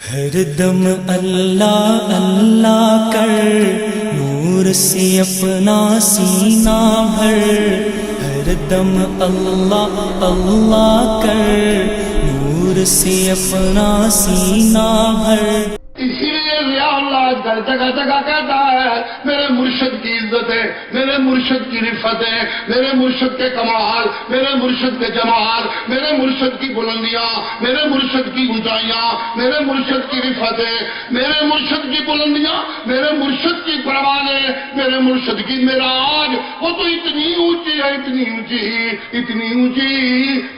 ہر دم اللہ اللہ کر، نور سے اپنا سینہ بھر، ہر دم اللہ اللہ کر، نور سے اپنا سینہ بھر۔ اسی لیے ضیاء اللہ جگہ جگہ کہتا ہے میرے مرشد کی عزت ہے، میرے مرشد کی رفت ہے، میرے مرشد کے کمال، میرے مرشد کے جمال، میرے مرشد کی بلندیاں، میرے مرشد کی اونچائیاں، میرے مرشد کی رفت ہے، میرے مرشد کی بلندیاں، میرے مرشد کی پروانیں، میرے مرشد کی معراج، وہ تو اتنی اونچی ہے، اتنی اونچی، اتنی اونچی،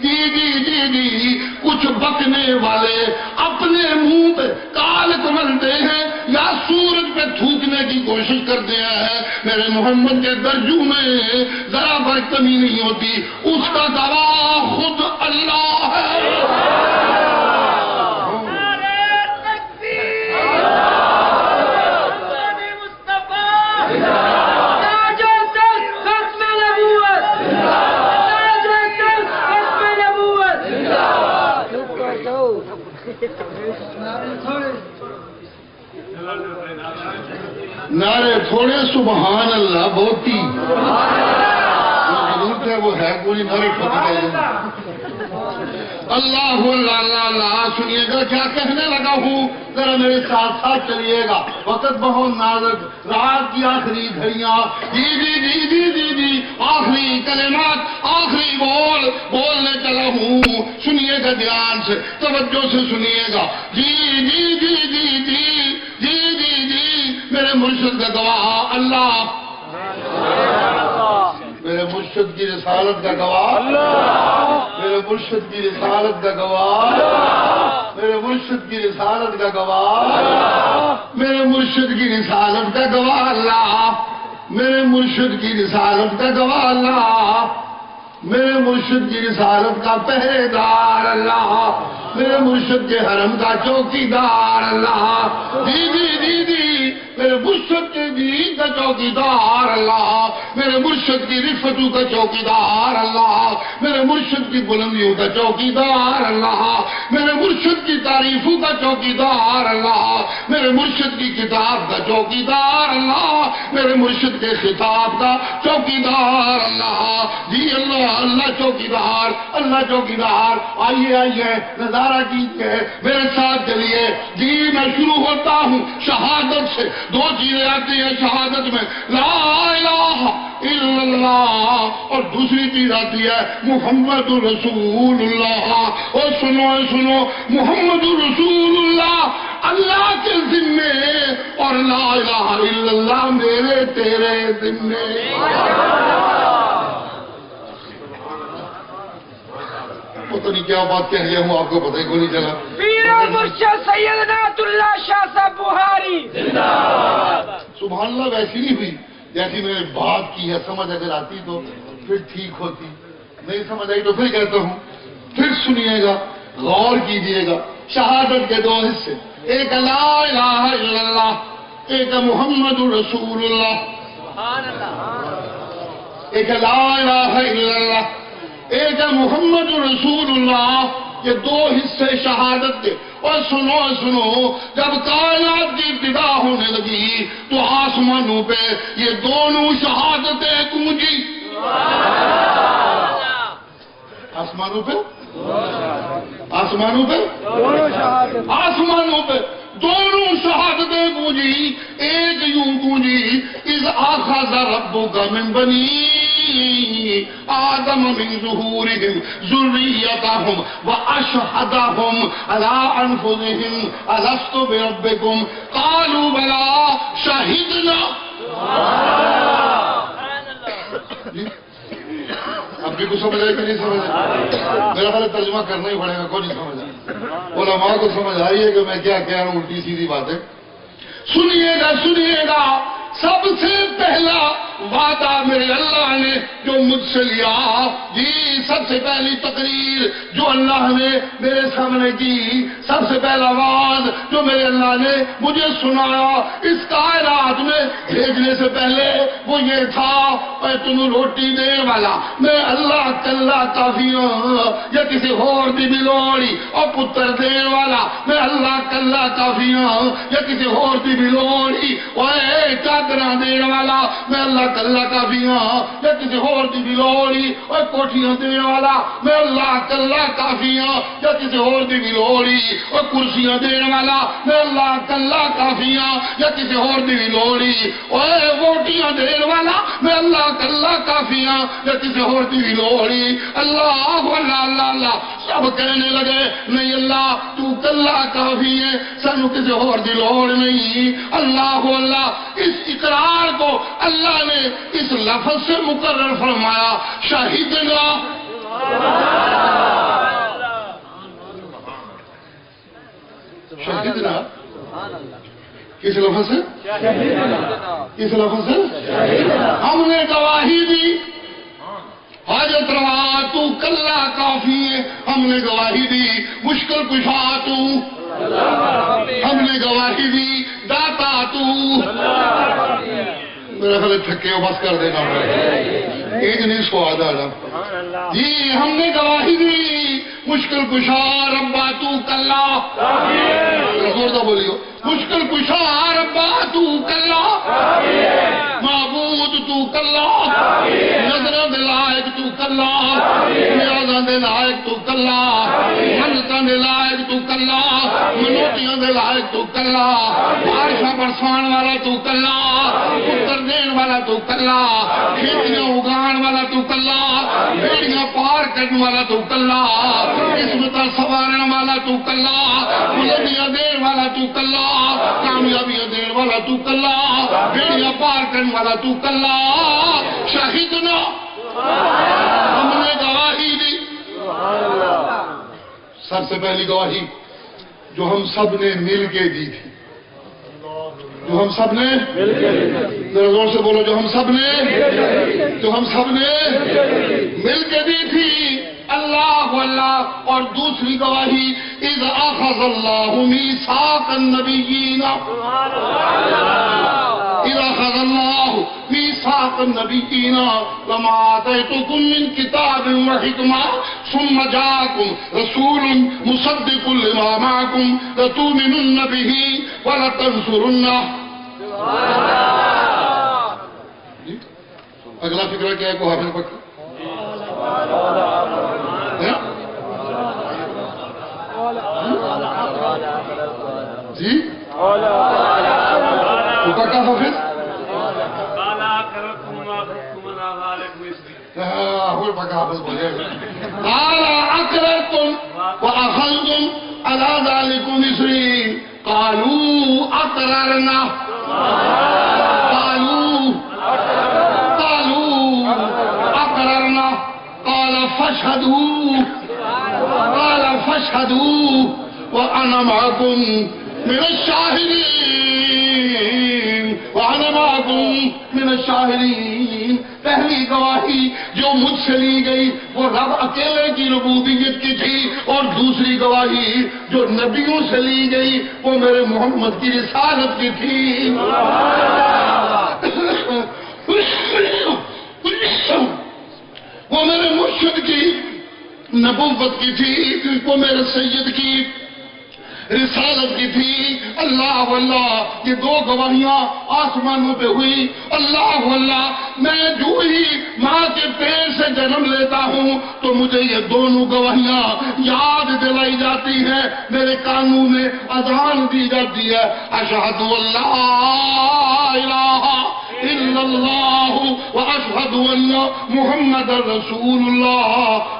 جی جی جی جی کچھ بکنے والے اپنے منہ پہ کالک ملتے ہیں یا سورج پہ تھوکنے کی کوشش کرتے ہیں، میرے محمد کے درجوں میں ذرا بھر کمی نہیں ہوتی، اس کا گواہ خود اللہ ہے۔ نعرے تھوڑے سبحان اللہ بہتی ضرورت ہے، وہ ہے کوئی نعرے فتح اللہ اللہ اللہ اللہ۔ سنیے گا کیا کہنے لگا ہوں، ذرا میرے ساتھ ساتھ چلیے گا، وقت بہت نازک، رات کی آخری گھڑیاں، جی جی جی جی جی جی آخری کلمات، آخری بولنے چلا ہوں، سنیے گا دھیان سے، توجہ سے سنیے گا، جی جی جی جی جی جی جی جی میرے مرشد کا گواہ اللہ، میرے مرشد کی رسالت کا گواہ اللہ، میرے مرشد کی رسالت کا گواہ اللہ، میرے مرشد کی رسالت کا گواہ اللہ، میرے مرشد کی رسالت کا گواہ اللہ، میرے مرشد کی رسالت کا گواہ اللہ، میرے مرشد کی رسالت کا پہرے دار اللہ، میرے مرشد کے حرم کا چوکی دار اللہ، جی جی جی جی میرے مرشد کے دین کا چوکی دار اللہ، میرے مرشد کی رفتوں کا چوکی دار اللہ، میرے مرشد کی بلندیوں کا چوکی دار اللہ، میرے مرشد کی تعریفوں کا چوکی دار اللہ، میرے مرشد کی کتاب کا چوکی دار اللہ، میرے مرشد کے خطاب کا چوکی دار اللہ، جی اللہ اللہ چوکی دار، اللہ چوکی دار۔ آئیے آئیے نظارہ کیجیے، میرے ساتھ چلیے، جی میں شروع ہوتا ہوں شہادت سے، دو چیزیں آتی ہیں شہادت میں، لا الہ الا اللہ، اور دوسری چیز آتی ہے محمد رسول اللہ۔ اور سنو محمد رسول اللہ اللہ کے ذمے اور لا الہ الا اللہ میرے تیرے ذمے۔ پتہ نہیں کیا بات کہہ لیا ہوں، آپ کو پتہ ہی کوئی نہیں چلا۔ پیر و مرشد سید نعت اللہ شاہ صاحب بخاری زندہ باد۔ سبحان اللہ ویسی نہیں ہوئی جیسی میں نے بات کی ہے، سمجھ اگر آتی تو پھر ٹھیک ہوتی، نہیں سمجھ آئی تو پھر کہتا ہوں، پھر سنیے گا، غور کیجئے گا۔ شہادت کے دو حصے، ایک لا الہ الا اللہ، ایک محمد رسول اللہ، ایک لا الہ الا اللہ، ایک محمد رسول اللہ، یہ دو حصے شہادت کے۔ اور سنو جب کائنات کی ابتدا ہونے لگی تو آسمانوں پہ یہ دونوں شہادتیں گونجی۔ آسمانوں پہ دونوں شہادتیں گونجی، ایک یوں گونجی، اذ اخذ ربک من بنی آدم من ظہورہم ذریتہم واشہدہم علی انفسہم الست بربکم قالوا بلی شہدنا۔ اب بھی کچھ سمجھ آئے کہ نہیں سمجھ آئے؟ میرا خیال ترجمہ کرنا ہی پڑے گا، کوئی نہیں سمجھ آئے۔ علماء کو سمجھ آئی ہے کہ میں کیا کہہ رہا ہوں، الٹی سیدھی باتیں۔ سنیے گا سب سے پہلا وعدہ میرے اللہ نے جو مجھ سے لیا، جی سب سے پہلی تقریر جو اللہ نے میرے سامنے کی، سب سے پہلا آواز جو میرے اللہ نے مجھے سنایا اس کائنات میں بھیجنے سے پہلے وہ یہ تھا، اے تم روٹی دینے والا میں اللہ کلا کافی ہوں، یا کسی اور دی بھی لوڑی، اور پتر دینے والا میں اللہ کلا کافی ہوں، یا کسی اور دی بھی لوڑی، اے چادراں دینے والا میں اللہ کلا کافی ہوں، یا کسی اور دی بھی لوڑی، اور کوٹھیاں دینے والا میں اللہ کلا کافی ہوں، یا کسی اور دی بھی لوڑی، اور کرسیاں دینے والا میں اللہ کلا کافی ہوں، یا کسی اور دی بھی لوڑی، اور ووٹیاں دینے والا میں اللہ کلا کافی ہوں، یا کسی اور دی بھی لوڑی۔ اللہ اللہ اللہ اللہ سب کہنے لگے نہیں اللہ تو کلا کافی ہے، سانو کسی اور دی لوڑ نہیں۔ اللہ اللہ اس اقرار کو اللہ نے اس لفظ سے مقرر فرمایا، شہیدنا شہیدنا کس لفظ سے؟ کس لفظ سے؟ ہم نے گواہی دی، حاجت روا تو کلا کافی ہے، ہم نے گواہی دی، مشکل کشا تو، ہم نے گواہی دی، داتا تو، میرا خیال تھکے ہو بس کر دینا، ایک نہیں سواد آنا جی، ہم نے گواہی دی، مشکل کشا ربا تو کلا، زوردہ بولیو، مشکل کشا ربا تو کلا، معبود تو کلا، نظرہ دلائق تو کلا، نیازہ دلائق تو کلا، منتہ دلائق تو کلا، منوٹیاں دلائق تو کلا، بارشہ برسان والا تو کلا، پتر دین والا تو کلا، کھیتیاں اگان والا تو کلا، بیڑیاں پار کرنے والا تو کلا، قسمتہ سوارن والا تو کلا، بلندیاں دین والا تو کلا، کامیابیاں دین والا تو کلا، بیڑیاں پار کرنے والا تو کلا، شہیدنا ہم نے گواہی دی۔ سب سے پہلی گواہی جو ہم سب نے مل کے دی تھی، جو ہم سب نے ذرا زور سے بولو، جو ہم سب نے مل کے دی تھی، اللہ اللہ۔ اور دوسری گواہی اذ اخذ اللہ میثاق النبیین، اذ اخذ اللہ میثاق النبیین لما آتیتکم من کتاب وحکمہ ثم جاءکم رسول مصدق لما معکم لتؤمنن بہ ولتنصرنہ۔ اگلا فکرہ کیا ہے کو حافظ پکڑ جی پکا حافظ پکا حافظ بولے قال اقررتم واخذتم على ذلكم مصری قالوا اقررنا قالوا اقررنا قال فاشهدوا وانا معكم من الشاہدین۔ پہلی گواہی جو مجھ سے لی گئی وہ رب اکیلے کی ربوبیت کی تھی، اور دوسری گواہی جو نبیوں سے لی گئی وہ میرے محمد کی رسالت کی تھی۔ وہ میرے مرشد کی نبوت کی تھی، وہ میرے سید کی رسالت کی تھی۔ اللہ اللہ یہ دو گواہیاں آسمانوں پہ ہوئی۔ اللہ اللہ میں جو ہی ماں کے پیر سے جنم لیتا ہوں تو مجھے یہ دونوں گواہیاں یاد دلائی جاتی ہیں، میرے کانوں میں اذان دی جاتی ہے، اشہد اللہ الہ الا اللہ واشہد ان محمد رسول اللہ۔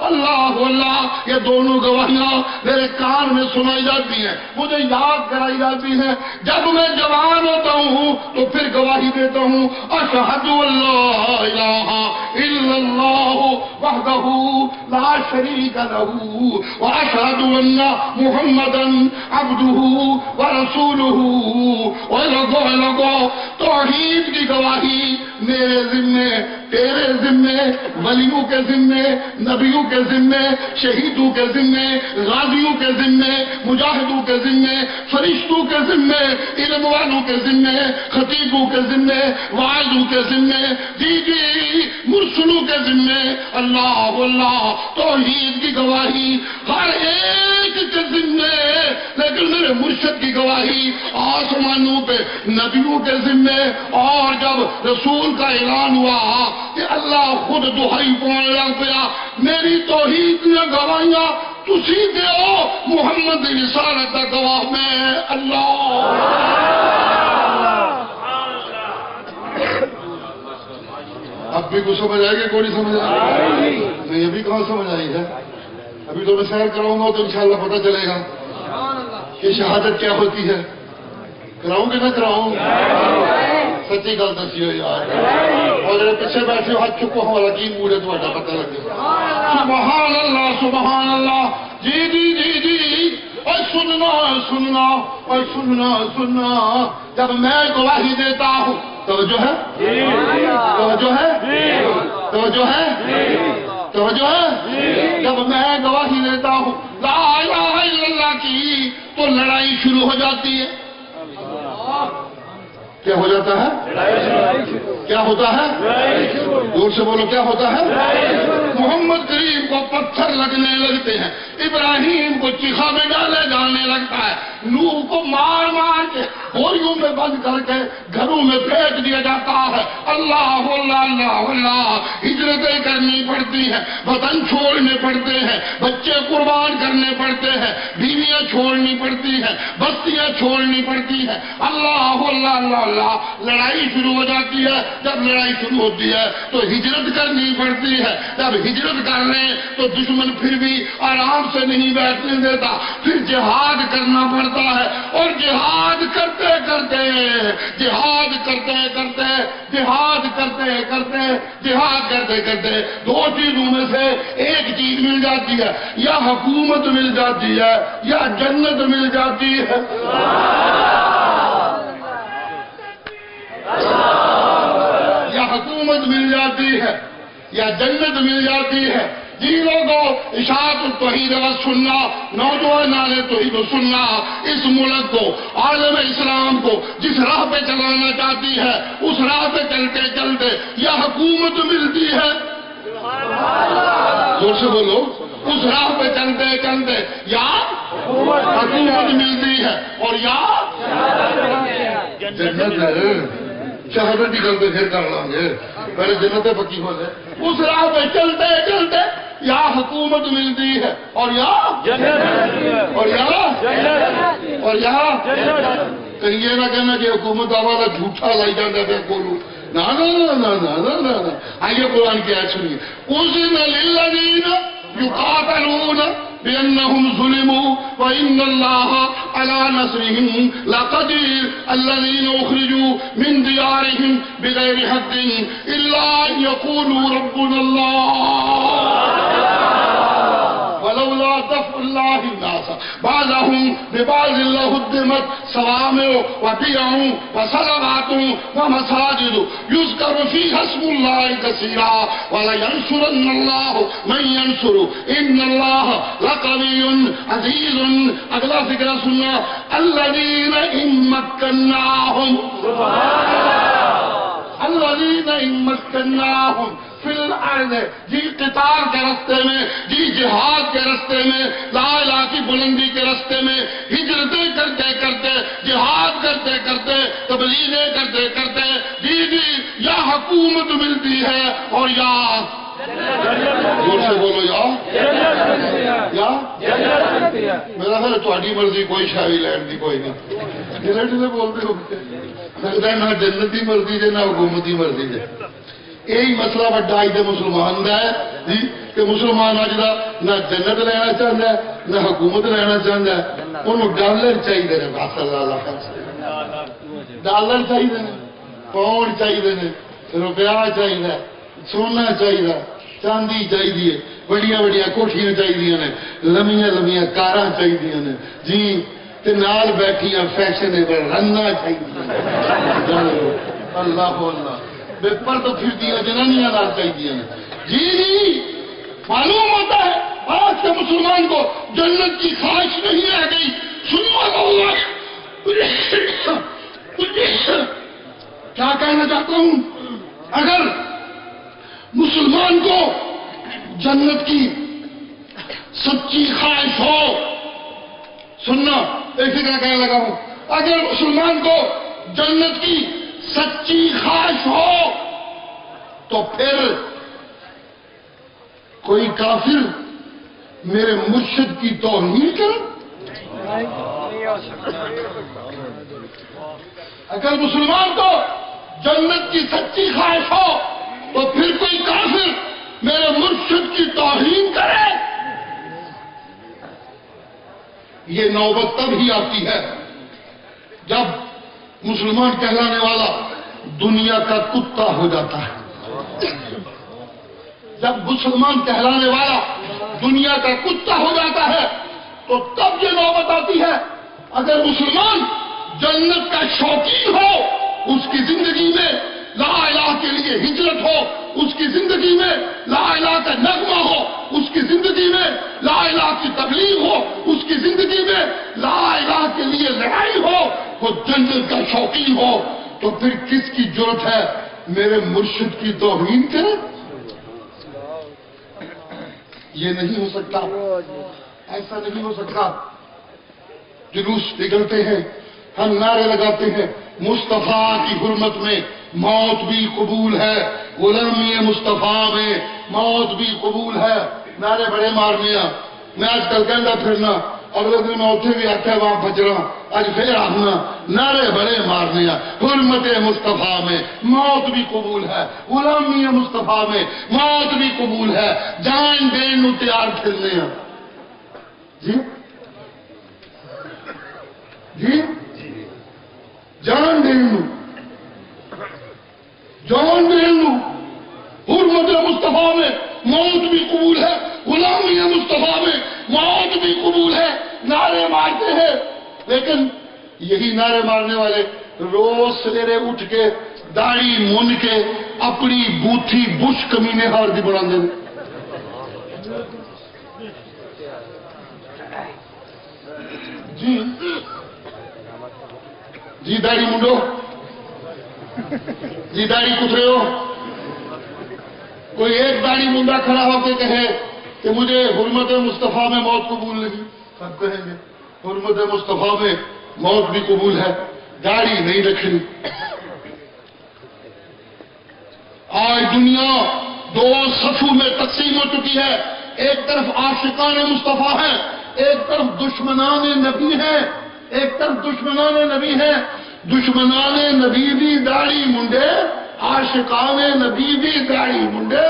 اللہ اللہ یہ دونوں گواہیاں میرے کان میں سنائی جاتی ہیں، مجھے یاد کرائی جاتی ہیں۔ جب میں جوان ہوتا ہوں تو پھر گواہی دیتا ہوں، اشہد اللہ الہ الا اللہ وحدہ لا شریک لہ واشہد ان محمدا عبدہ ورسولہ۔ اور لوگو توحید کی گواہی گواہی میرے ذمے، تیرے ذمے، ولیوں کے ذمے، نبیوں کے ذمے، شہیدوں کے ذمے، غازیوں کے ذمے، مجاہدوں کے ذمے، فرشتوں کے ذمے، علم والوں کے ذمے، خطیبوں کے ذمے، واعظوں کے ذمے، مرسلوں کے ذمے، اللہ اللہ توحید کی گواہی ہر ایک کے ذمے، لیکن میرے مرشد کی گواہی آسمانوں پہ نبیوں کے ذمے۔ اور جب رسول کا اعلان ہوا کہ اللہ خود دہائی پانے لگ پیا، میری توحید نے گواہیاں تسی دیو، محمد کی رسالت کا گواہ میں اللہ۔ اب بھی کچھ سمجھ آئے گی؟ کوئی نہیں سمجھ آئے؟ نہیں ابھی کہاں سمجھ آئی ہے؟ ابھی تو میں سیر کراؤں گا تو انشاءاللہ پتہ چلے گا کہ شہادت کیا ہوتی ہے۔ کراؤں کہ نہ کراؤں؟ سچی گل دسی ہو یار، اور میرے پیچھے بیٹھے ہو ہاتھ چکو ہمارا کی موڈ ہے تھوڑا پتہ لگے۔ سبحان اللہ سبحان اللہ۔ جی جی جی جی، اور سننا سننا اور سننا سننا، جب میں گواہی دیتا ہوں، توجہ ہے توجہ ہے توجہ ہے توجہ ہے، جب میں گواہی دیتا ہوں لا الہ الا اللہ کی، تو لڑائی شروع ہو جاتی ہے۔ کیا ہو جاتا ہے؟ کیا ہوتا ہے؟ زور سے بولو، کیا ہوتا ہے؟ محمد کریم کو پتھر لگنے لگتے ہیں، ابراہیم کو چیخا میں ڈالے جانے لگتا ہے، نوح کو مار مار کے بوریوں میں بند کر کے گھروں میں پھینک دیا جاتا ہے۔ اللہ اللہ اللہ اللہ، ہجرتیں کرنی پڑتی ہیں، وطن چھوڑنے پڑتے ہیں، بچے قربان کرنے پڑتے ہیں، بیویاں چھوڑنی پڑتی ہیں، بستیاں چھوڑنی پڑتی ہیں۔ اللہ اللہ اللہ اللہ، لڑائی شروع ہو جاتی ہے۔ جب لڑائی شروع ہوتی ہے تو ہجرت کرنی پڑتی ہے۔ جب ہجرت کر لیں تو دشمن پھر بھی آرام سے نہیں بیٹھنے دیتا، پھر جہاد کرنا پڑتا ہے، اور جہاد کرتے کرتے جہاد کرتے کرتے جہاد کرتے کرتے جہاد کرتے کرتے دو چیزوں میں سے ایک چیز مل جاتی ہے، یا حکومت مل جاتی ہے یا جنت مل جاتی ہے۔ یا حکومت مل جاتی ہے یا جنت مل جاتی ہے۔ جی لوگوں، اشاعت التوحید و سننا، نوجوانان توحید و سننا اس ملک کو، عالم اسلام کو جس راہ پہ چلانا چاہتی ہے، اس راہ پہ چلتے چلتے یا حکومت ملتی ہے، زور سے بولو، اس راہ پہ چلتے چلتے یا حکومت ملتی ہے، اور یا جنت ہے۔ شہادت کی گل پھر کر لیں گے، پہلے جنت پکی ہو جائے۔ اس راہ پہ چلتے چلتے یا حکومت ملتی ہے، اور یا جنت، اور یا جنت، اور یا جنت۔ کہیں یہ نہ کہنا کہ حکومت والا جھوٹا لائی جاتا ہے بولو، نہ نہ نہ نہ نہ نہ نہ۔ آئیے قرآن کی آیت سنیے، اذن للذین یقاتلون بأنهم ظلموا وإن الله على نصرهم لقدير الذين أخرجوا من ديارهم بغير حق إلا أن يقولوا ربنا الله ولولا دفع الله الناس بعضهم ببعض لهدمت صوامع وبيع وصلوات ومساجد يذكر فيها اسم الله كثيرا ولينصرن الله من ينصره إن الله لقوي عزيز۔ اگلا فکرہ سننا، الذين إن مكناهم الذين إن مكناهم فی الارض، جی قتال کے رستے میں، جی جہاد کے رستے میں، لا الہ کی بلندی کے رستے میں، ہجرتیں کرتے کرتے، جہاد کرتے کرتے، تبلیغیں کرتے کرتے، جی جی یا حکومت ملتی ہے اور یا زور سے بولو، یا میرا خیال تھوڑی مرضی کوئی شاہی لینڈ دی کوئی نہیں، ڈھیلے ڈھیلے بولتے ہو، لگتا ہے نہ جنت کی مرضی ہے نہ حکومت کی مرضی ہے۔ یہی مسئلہ بڑا اج دے مسلمان کا ہے جی، کہ مسلمان اج دا نہ جنت لینا چاہتا ہے نہ حکومت لینا چاہتا ہے، انہوں ڈالر چاہیے نے، بس اللہ ڈالر چاہیے نے، پاؤنڈ چاہیے نے، روپیہ چاہیے، سونا چاہیے، چاندی چاہیے، بڑیاں بڑیاں کوٹھیاں چاہیے نے، لمیاں لمیاں کاراں چاہیے نے جی، تے نال بیٹھیاں فیشنیبل رنگاں چاہیے۔ اللہ اللہ بے پرد پھر دیا جنانیاں نال چاہیے جی معلوم ہوتا ہے آج کے مسلمان کو جنت کی خواہش نہیں رہ گئی. سنو کیا کہنا چاہتا ہوں, اگر مسلمان کو جنت کی سچی خواہش ہو, سننا ایک ہی طرح کہنے لگا ہوں, اگر مسلمان کو جنت کی سچی خواہش ہو تو پھر کوئی کافر میرے مرشد کی توہین کرے. اگر مسلمان کو جنت کی سچی خواہش ہو تو پھر کوئی کافر میرے مرشد کی توہین کرے. یہ نوبت تب ہی آتی ہے جب مسلمان کہلانے والا دنیا کا کتا ہو جاتا ہے. جب مسلمان کہلانے والا دنیا کا کتا ہو جاتا ہے تو تب یہ نوبت آتی ہے. اگر مسلمان جنت کا شوقین ہو, اس کی زندگی میں لا الہ کے لیے ہجرت ہو, اس کی زندگی میں لا الہ کا نغمہ ہو, اس کی زندگی میں لا الہ کی تبلیغ ہو, اس کی زندگی میں لا الہ کے لیے لڑائی ہو, وہ جنت کا شوقین ہو, تو پھر کس کی جرت ہے میرے مرشد کی توہین کرے؟ یہ نہیں ہو سکتا, ایسا نہیں ہو سکتا. جلوس نکلتے ہیں, ہم نعرے لگاتے ہیں مصطفیٰ کی حرمت میں موت بھی قبول ہے, غلامی مصطفیٰ میں موت بھی قبول ہے. نعرے بڑے مارنے, میں آج کل کہنا پھرنا, اگلے دن میں اتنے بھی آتا وہاں بچنا, آج پھر آنا نعرے بڑے مارنے, حرمت مصطفیٰ میں موت بھی قبول ہے, غلامی مصطفیٰ میں موت بھی قبول ہے, جان دین نو تیار پھرنے. جی جی جان دین نو, جان دین نو, حرمت مصطفیٰ میں موت بھی قبول ہے, غلامی مصطفیٰ میں موت بھی قبول ہے. نعرے مارتے ہیں, لیکن یہی نعرے مارنے والے روز سویرے اٹھ کے داڑھی من کے اپنی بوتھی بش کمینے ہار دی بنا دیں. جی جی داڑھی منڈو, جی داڑھی کترے ہو. کوئی ایک داڑھی منڈا کھڑا ہو کے کہے کہ مجھے حرمت مصطفیٰ میں موت قبول نہیں, سب کہیں گے حرمت مصطفیٰ میں موت بھی قبول ہے, داڑھی نہیں رکھنی. آج دنیا دو صفوں میں تقسیم ہو چکی ہے, ایک طرف عاشقان مصطفیٰ ہیں, ایک طرف دشمنان نبی ہیں, ایک طرف دشمنان نبی ہیں. دشمنان نبی بھی داڑھی منڈے, عاشقان نبی بھی داڑھی منڈے.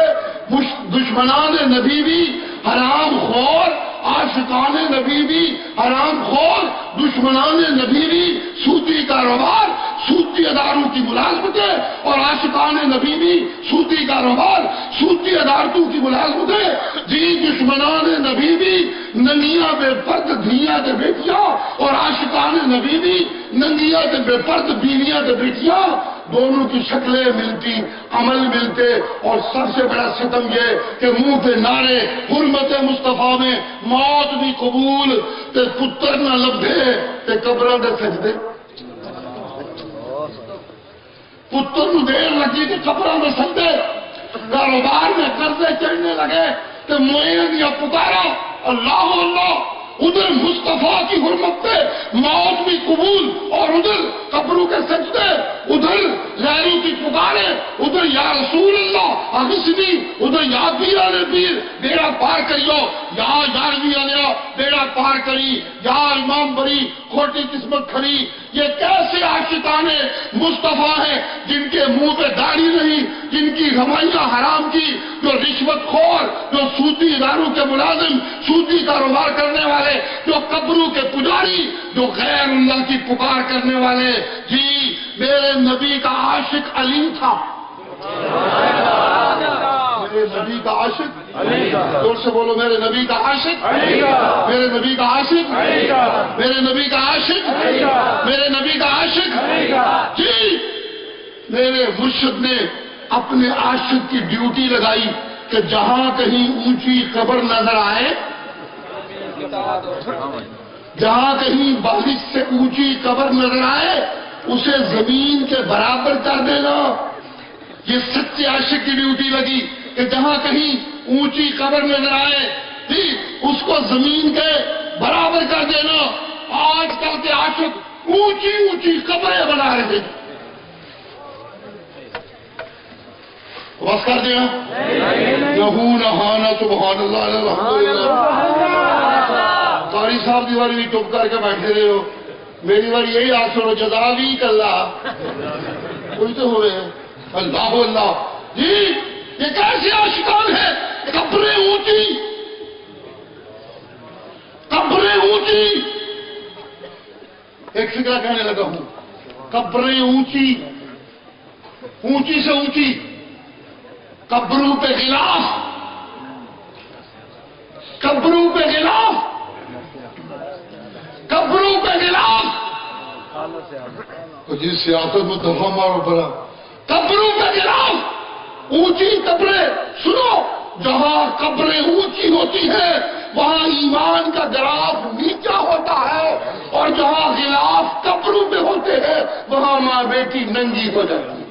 دشمنان نبی بھی حرام خور, عاشقان نبی بھی حرام خور. دشمنان نبی بھی سودی کاروبار, سودی اداروں کی ملازمتیں, اور عاشقان نبی بھی سودی کاروبار, سودی ادارتوں کی ملازمتیں. جی دشمنان نبی بھی ننگیاں بے پرد دھیاں دے بیٹیاں, اور عاشقان نبی بھی ننگیاں دے بے پرد بیویاں دے بیٹیاں. دونوں کی شکلیں ملتی, عمل ملتے, اور سب سے بڑا ستم یہ کہ منہ پہ نعرے حرمت مصطفیٰ میں موت بھی قبول, تے پتر نہ لبھے تے قبراں دے سجدے. پتر نو دیر لگی تے قبراں دے سجدے. کاروبار میں قرضے چڑھنے لگے تے معین یا پکارا اللہ اللہ, ادھر مصطفیٰ کی حرمت پہ موت بھی قبول, اور ادھر قبروں کے سجدے, ادھر غیروں کی پکارے, ادھر یا رسول اللہ اغثنی, ادھر یا پیران پیر بیڑا پار کریو, یا یاروی آلیا بیڑا پار کری, یا امام بری کھوٹی قسمت کھڑی. یہ کیسے عاشقان مصطفیٰ ہیں جن کے منہ پہ داڑھی نہیں, جن کی روایاں حرام کی, جو رشوت خور, جو سودی اداروں کے ملازم, سودی کاروبار کرنے والے, جو قبروں کے پجاری, جو غیر اللہ کی پکار کرنے والے. جی میرے نبی کا عاشق علی تھا, میرے نبی کا عاشق, زور سے بولو میرے نبی کا عاشق, میرے نبی کا عاشق, میرے نبی کا عاشق, میرے نبی کا عاشق. جی میرے مرشد نے اپنے عاشق کی ڈیوٹی لگائی کہ جہاں کہیں اونچی قبر نظر آئے، جہاں کہیں بارش سے اونچی قبر نظر آئے اسے زمین کے برابر کر دینا۔ یہ سچے عاشق کی ڈیوٹی لگی کہ جہاں کہیں اونچی قبر نظر آئے اس کو زمین کے برابر کر دینا۔ آج کل کے عاشق اونچی اونچی قبریں بنا رہے تھے، بس کر دیا نہو نہانا سبحان اللہ الحمدللہ۔ قاری صاحب دی باری بھی چپ کر کے بیٹھے رہے ہو، میری باری یہی آج سنو جزاوی اللہ کوئی تو ہوئے اللہ اللہ۔ جی یہ کیسے عاشقان ہیں؟ قبریں اونچی، قبریں اونچی، ایک فکرہ کہنے لگا ہوں، قبریں اونچی، اونچی سے اونچی، قبروں پہ غلاف، قبروں پہ غلاف، قبروں پہ غلاف۔ جی سیاست میں دفعہ مارو بڑا، قبروں پہ غلاف، اونچی قبریں۔ سنو، جہاں قبریں اونچی ہوتی ہیں وہاں ایمان کا غلاف نیچا ہوتا ہے، اور جہاں غلاف قبروں پہ ہوتے ہیں وہاں ماں بیٹی ننگی ہو جاتی ہے۔